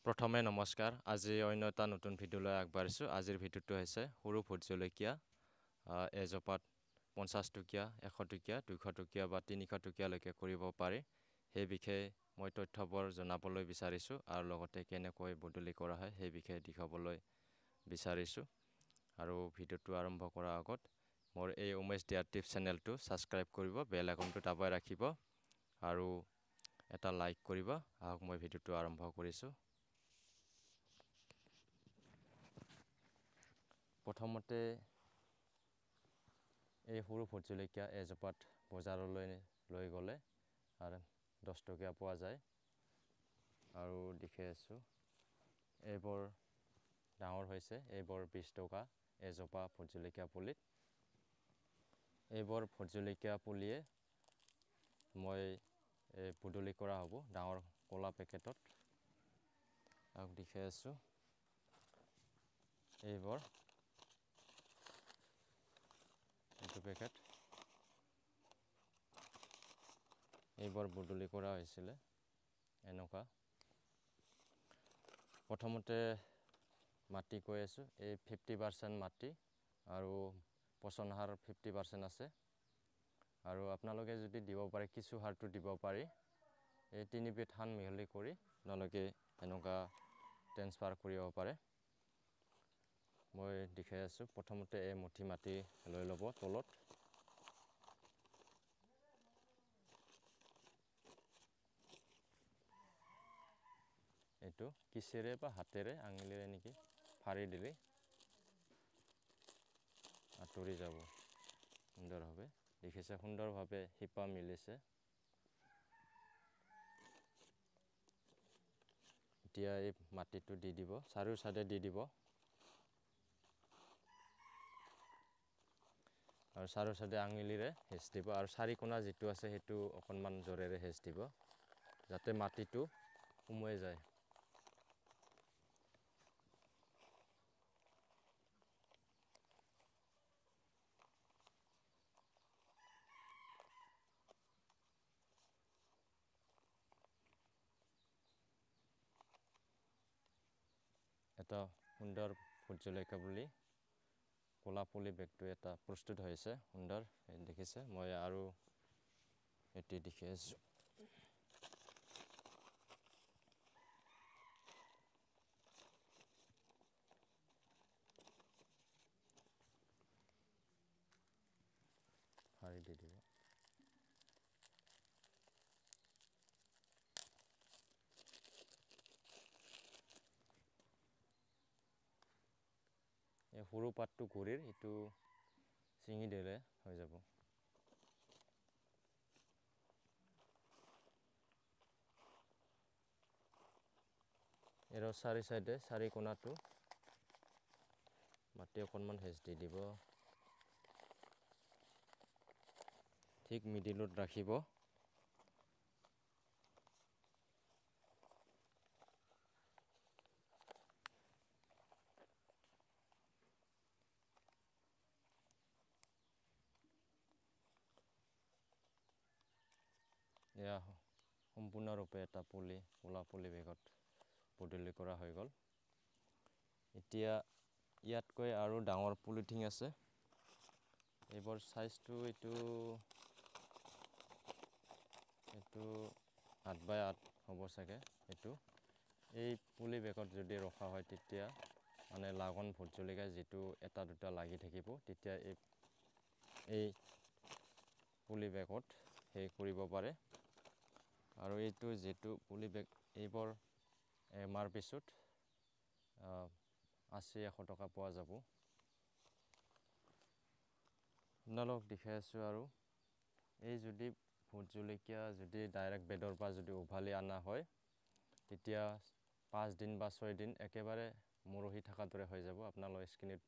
প্ৰথমে নমস্কাৰ। আজি অন্য এটা নতুন ভিডিঅ'লৈ আগবাঢ়িছোঁ। আজিৰ ভিডিঅ'টো হৈছে সৰু ভোট জলকীয়া এজোপাত 50 টকীয়া, 100 টকীয়া, 200 টকীয়া বা 300 টকীয়ালৈকে কৰিব পাৰি। সেই বিষয়ে মই তথ্যবোৰ জনাবলৈ বিচাৰিছোঁ আৰু লগতে কেনেকৈ বদলি কৰা হয় সেই বিষয়ে দেখাবলৈ বিচাৰিছোঁ। আৰু ভিডিঅ'টো আৰম্ভ কৰাৰ আগত মোৰ এই উমেশ দিয়াৰ টিপছ চেনেলটো ছাবস্ক্ৰাইব কৰিব, বেল আইকনটো দাবাই ৰাখিব আৰু এটা লাইক কৰিব। আহক মই ভিডিঅ'টো আৰম্ভ কৰিছোঁ। প্ৰথমতে এই সৰু ভোট জলকীয়া এজোপাত বজাৰলৈ লৈ গ'লে আৰু 10 টকীয়া পোৱা যায় আৰু দেখি আছোঁ এইবোৰ ডাঙৰ হৈছে। এইবোৰ 20 টকা এজোপা ভোট জলকীয়া পুলিত। এইবোৰ ভোট জলকীয়া পুলিয়ে মই বদলি কৰা হ'ব ডাঙৰ ক'লা পেকেটত। আৰু দেখি আছোঁ এইবোৰ এইটো পেকেট, এইবোৰ বদলি কৰা হৈছিলে এনেকুৱা। প্ৰথমতে মাটি কৈ আছোঁ, এই 50% মাটি আৰু পচন সাৰ 50% আছে। আৰু আপোনালোকে যদি দিব পাৰে কিছু সাৰটো দিব পাৰি। এই তিনিবিধ সাৰ মিহলি কৰি আপোনালোকে এনেকুৱা ট্ৰেন্সফাৰ কৰিব পাৰে। মই দেখাই আছোঁ। প্ৰথমতে এই মুঠি মাটি লৈ ল'ব তলত। এইটো কিচেৰে বা হাতেৰে আঙুলিৰে এনেকৈ ফাৰি দিলে আঁতৰি যাব সুন্দৰভাৱে। দেখিছে সুন্দৰভাৱে শিপা মিলিছে। এতিয়া এই মাটিটো দি দিব, চাৰিও চাইডে দি দিব আৰু চাৰিও চাইডে আঙুলিৰে হেঁচ দিব আৰু চাৰিকোণা যিটো আছে সেইটো অকণমান জোৰেৰে হেঁচ দিব যাতে মাটিটো সোমাই যায়। এটা সুন্দৰ ভোট জলকীয়া পুলি, ক'লা পুলি বেগটো এটা প্ৰস্তুত হৈছে সুন্দৰ দেখিছে। মই আৰু এটি দেখি আছোঁ। ফাৰি দি দিব। এই সৰু পাতটো গুৰিৰ এইটো ছিঙি দিলে হৈ যাব। ইয়াৰ চাৰি চাইডে চাৰি কোণাটো মাটি অকণমান হেঁচ দি দিব। ঠিক মিডিলত ৰাখিব। এয়া সম্পূৰ্ণৰূপে এটা পুলি, ক'লা পুলি বেগত বদলি কৰা হৈ গ'ল। এতিয়া ইয়াতকৈ আৰু ডাঙৰ পলিথিন আছে। এইবোৰ চাইজটো এইটো 8x8 হ'ব চাগে। এই পুলি বেগত যদি ৰখা হয় তেতিয়া মানে লাগন ভোট জলকীয়া যিটো এটা দুটা লাগি থাকিব তেতিয়া এই পুলি বেগত সেই কৰিব পাৰে। আৰু এইটো যিটো পুলি বেগ এইবোৰ এমাৰ পিছত 80-100 টকা পোৱা যাব। আপোনালোকক দেখাই আছোঁ। আৰু এই যদি ভোট জলকীয়া যদি ডাইৰেক্ট বেডৰ পৰা যদি উভালি অনা হয় তেতিয়া 5 দিন বা 6 দিন একেবাৰে মৰহি থকাৰ দৰে হৈ যাব। আপোনালোকে স্ক্ৰীনত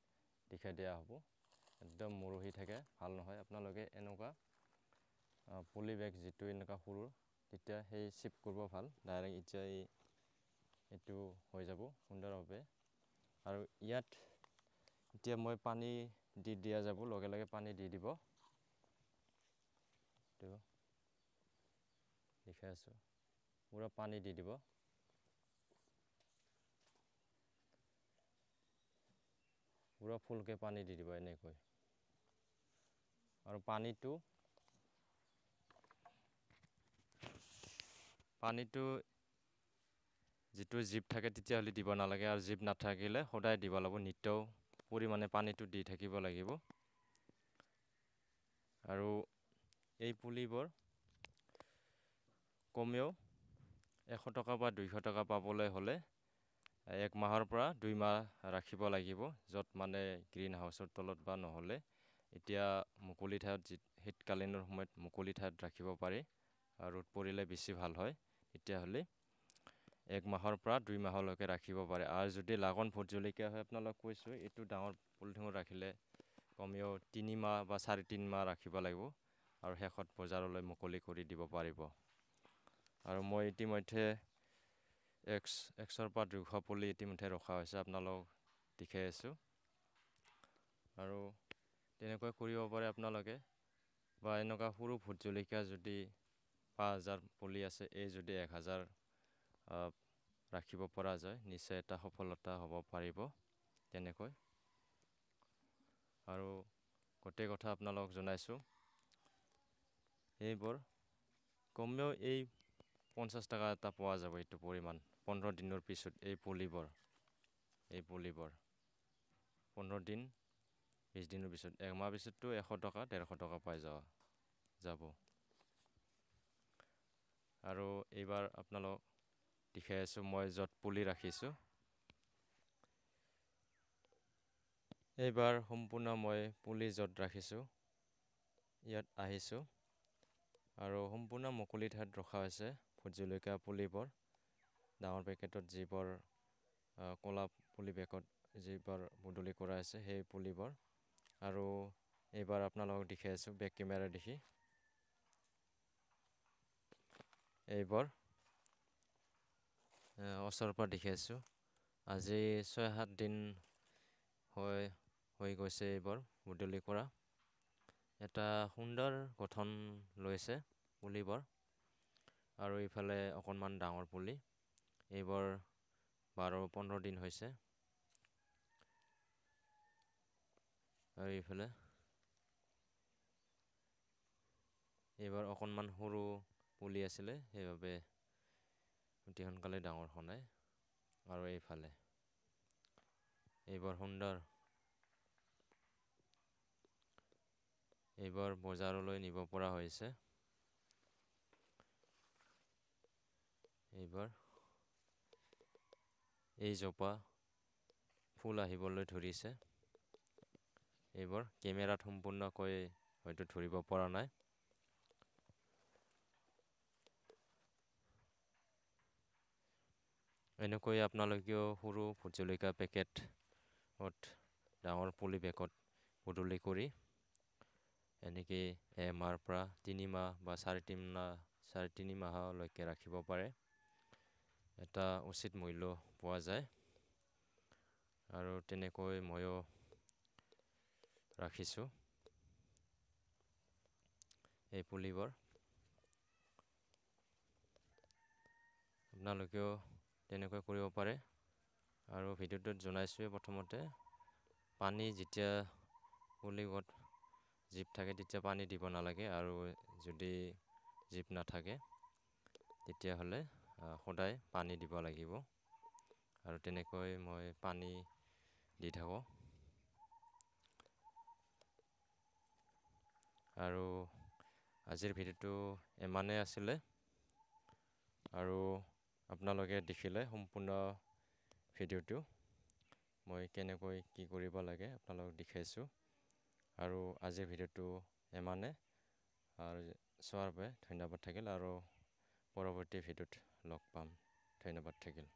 দেখাই দিয়া হ'ব। একদম মৰহি থাকে, ভাল নহয়। আপোনালোকে এনেকুৱা পুলি বেগ যিটো এনেকুৱা সৰু তেতিয়া সেই চিপ কৰিব ভাল। ডাইৰেক্ট এতিয়া এইটো হৈ যাব সুন্দৰভাৱে। আৰু ইয়াত এতিয়া মই পানী দি দিয়া যাব, লগে লগে পানী দি দিব। এইটো দেখাই আছোঁ, পূৰা পানী দি দিব। পুৰা ফুলকৈ পানী দি দিব এনেকৈ। আৰু পানীটো যিটো জীপ থাকে তেতিয়াহ'লে দিব নালাগে, আৰু জীপ নাথাকিলে সদায় দিব লাগিব, নিত্য পৰিমাণে পানীটো দি থাকিব লাগিব। আৰু এই পুলিবোৰ কমেও 100 টকা বা 200 টকা পাবলৈ হ'লে 1 মাহৰ পৰা 2 মাহ ৰাখিব লাগিব, য'ত মানে গ্ৰীণ হাউচৰ তলত বা নহ'লে এতিয়া মুকলি ঠাইত শীতকালীনৰ সময়ত মুকলি ঠাইত ৰাখিব পাৰি, আৰু ৰ'দ পৰিলে বেছি ভাল হয়। তেতিয়াহ'লে 1 মাহৰ পৰা 2 মাহলৈকে ৰাখিব পাৰে। আৰু যদি লাগন ভোট জলকীয়া হয়, আপোনালোক কৈছোঁ, এইটো ডাঙৰ পলিথিনত ৰাখিলে কমেও 3 মাহ বা 3.5 মাহ ৰাখিব লাগিব, আৰু শেষত বজাৰলৈ মুকলি কৰি দিব পাৰিব। আৰু মই ইতিমধ্যে 100 পৰা 200 পুলি ইতিমধ্যে ৰখা হৈছে, আপোনালোক দেখাই আছোঁ। আৰু তেনেকৈ কৰিব পাৰে আপোনালোকে, বা এনেকুৱা সৰু ভোট জলকীয়া যদি 5000 পুলি আছে, এই যদি 1000 ৰাখিব পৰা যায়, নিশ্চয় এটা সফলতা হ'ব পাৰিব তেনেকৈ। আৰু গোটেই কথা আপোনালোক জনাইছোঁ। এইবোৰ কমেও এই 50 টকা এটা পোৱা যাব, এইটো পৰিমাণ 15 দিনৰ পিছত। এই পুলিবোৰ 15 দিন 20 দিনৰ পিছত, 1 মাহ পিছততো 100 টকা 150 টকা পাই যাব। আৰু এইবাৰ আপোনালোক দেখাই আছোঁ মই য'ত পুলি ৰাখিছোঁ। এইবাৰ সম্পূৰ্ণ মই পুলি য'ত ৰাখিছোঁ ইয়াত আহিছোঁ, আৰু সম্পূৰ্ণ মুকলি ঠাইত ৰখা হৈছে ভোট জলকীয়া পুলিবোৰ। ডাঙৰ পেকেটত যিবোৰ ক'লা পুলি বেগত যিবোৰ বদলি কৰা হৈছে সেই পুলিবোৰ। আৰু এইবাৰ আপোনালোকক দেখাই আছোঁ বেক কেমেৰা দেখি। এইবোৰ ওচৰৰ পৰা দেখাই আছোঁ। আজি 6-7 দিন হৈ গৈছে এইবোৰ বদলি কৰা। এটা সুন্দৰ গঠন লৈছে পুলিবোৰ। আৰু ইফালে অকণমান ডাঙৰ পুলি, এইবোৰ 12-15 দিন হৈছে। আৰু এইফালে এইবাৰ অকণমান সৰু পুলি আছিলে, সেইবাবে অতি সোনকালে ডাঙৰ হোৱা নাই। আৰু এইফালে এইবোৰ সুন্দৰ, এইবোৰ বজাৰলৈ নিব পৰা হৈছে। এই জোপা ফুল আহিবলৈ ধৰিছে। এইবোৰ কেমেৰাত সম্পূৰ্ণকৈ হয়তো ধৰিব পৰা নাই। এনেকৈ আপোনালোকেও সৰু ভোট জলকীয়া পেকেটত ডাঙৰ পুলি বেগত বদলি কৰি এনেকৈ 1 মাহৰ পৰা 3 মাহ বা 4.5 মাহলৈকে ৰাখিব পাৰে। এটা উচিত মূল্য পোৱা যায়। আৰু তেনেকৈ ময়ো ৰাখিছোঁ এই পুলিবোৰ। আপোনালোকেও তেনেকৈ কৰিব পাৰে। আৰু ভিডিঅ'টোত জনাইছোঁৱে প্ৰথমতে, পানী যেতিয়া পুলিবোৰত জীপ থাকে তেতিয়া পানী দিব নালাগে, আৰু যদি জীপ নাথাকে তেতিয়াহ'লে সদায় পানী দিব লাগিব। আৰু তেনেকৈ মই পানী দি থাকোঁ। আৰু আজিৰ ভিডিঅ'টো ইমানেই আছিলে। আৰু আপোনালোকে দেখিলে সম্পূৰ্ণ ভিডিঅ'টো মই কেনেকৈ কি কৰিব লাগে আপোনালোকক দেখাইছোঁ। আৰু আজিৰ ভিডিঅ'টো ইমানেই, আৰু চোৱাৰ বাবে ধন্যবাদ থাকিল। আৰু পৰৱৰ্তী ভিডিঅ'ত লগ পাম। ধন্যবাদ থাকিল।